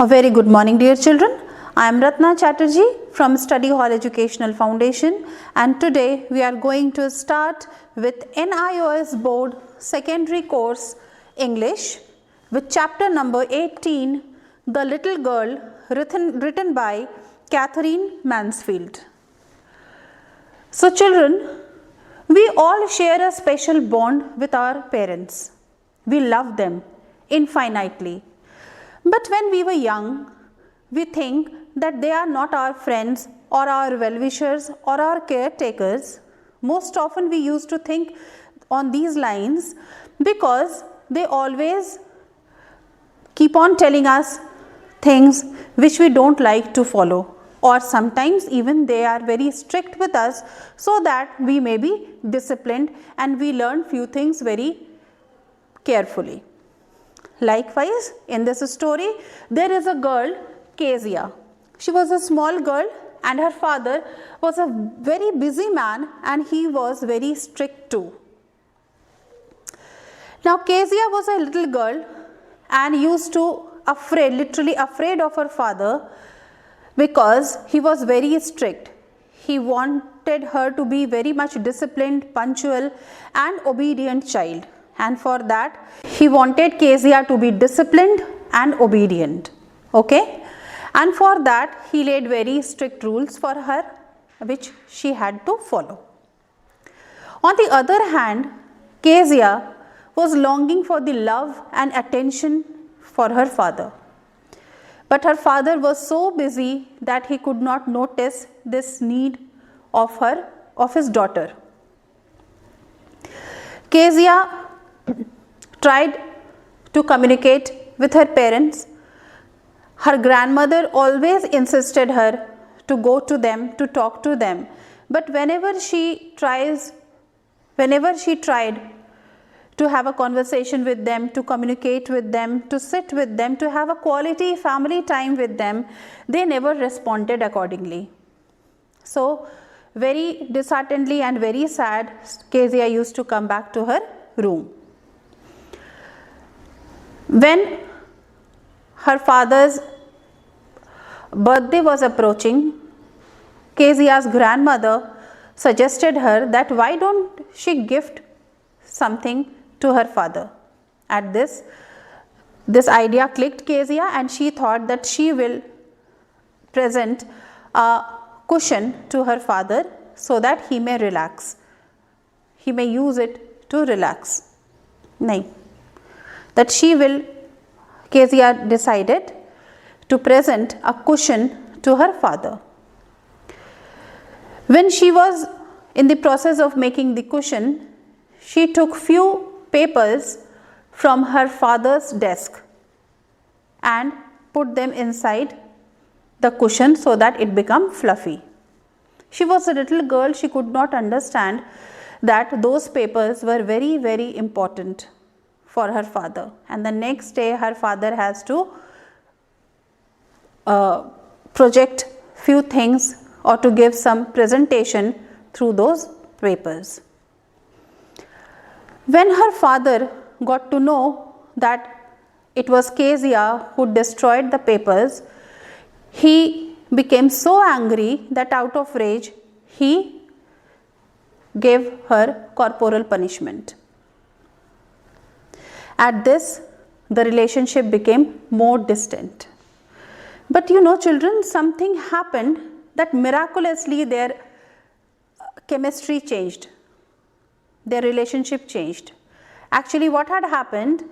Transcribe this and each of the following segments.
A very good morning, dear children. I am Ratna Chatterjee from Study Hall Educational Foundation, and today we are going to start with NIOS Board Secondary Course English with chapter number 18, The Little Girl, written by Catherine Mansfield. So children, we all share a special bond with our parents. We love them infinitely. But when we were young, we think that they are not our friends or our well-wishers or our caretakers. Most often we used to think on these lines because they always keep on telling us things which we don't like to follow, or sometimes even they are very strict with us so that we may be disciplined and we learn few things very carefully. Likewise, in this story, there is a girl, Kezia. She was a small girl and her father was a very busy man and he was very strict too. Now, Kezia was a little girl and used to literally afraid of her father because he was very strict. He wanted her to be very much disciplined, punctual and obedient child. And for that, he wanted Kezia to be disciplined and obedient. Okay? And for that, he laid very strict rules for her, which she had to follow. On the other hand, Kezia was longing for the love and attention for her father. But her father was so busy that he could not notice this need of his daughter. Kezia tried to communicate with her parents. Her grandmother always insisted her to go to them, to talk to them. But whenever she tried to have a conversation with them, to communicate with them, to sit with them, to have a quality family time with them, they never responded accordingly. So, very disheartenedly and very sad, Kezia used to come back to her room. When her father's birthday was approaching, Kezia's grandmother suggested her that why don't she gift something to her father. At this idea clicked Kezia and she thought that she will present a cushion to her father so that he may relax. He may use it to relax. Kezia decided to present a cushion to her father. When she was in the process of making the cushion, she took few papers from her father's desk and put them inside the cushion so that it became fluffy. She was a little girl, she could not understand that those papers were very, very important for her father, and the next day her father has to project few things or to give some presentation through those papers. When her father got to know that it was Kezia who destroyed the papers, he became so angry that out of rage he gave her corporal punishment. At this, the relationship became more distant. But you know, children, something happened that miraculously their chemistry changed. Their relationship changed. Actually, what had happened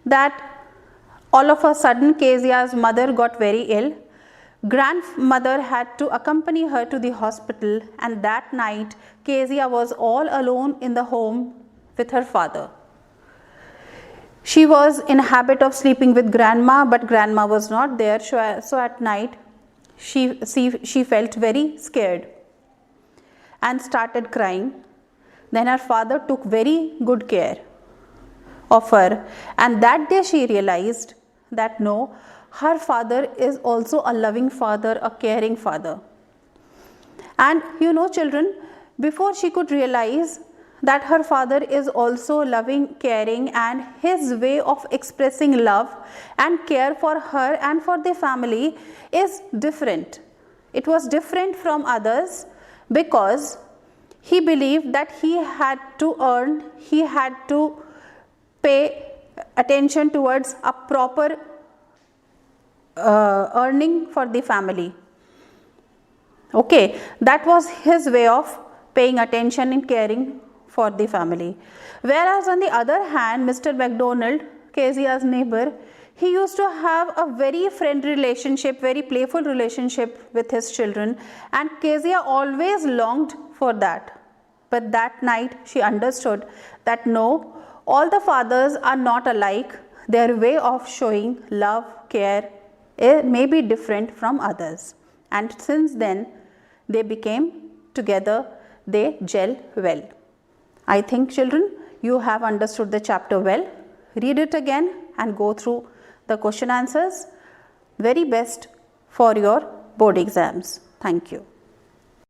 that all of a sudden Kezia's mother got very ill. Grandmother had to accompany her to the hospital, and that night Kezia was all alone in the home with her father. She was in habit of sleeping with grandma, but grandma was not there. So at night, she felt very scared and started crying. Then her father took very good care of her. And that day she realized that no, her father is also a loving father, a caring father. And you know, children, before she could realize that her father is also loving, caring, and his way of expressing love and care for her and for the family is different. It was different from others because he believed that he had to earn, he had to pay attention towards a proper earning for the family. Okay, that was his way of paying attention and caring for the family. Whereas on the other hand, Mr. MacDonald, Kezia's neighbor, he used to have a very friendly relationship, very playful relationship with his children, and Kezia always longed for that. But that night she understood that no, all the fathers are not alike. Their way of showing love, care may be different from others. And since then, they became together, they gel well. I think children, you have understood the chapter well. Read it again and go through the question answers. Very best for your board exams. Thank you.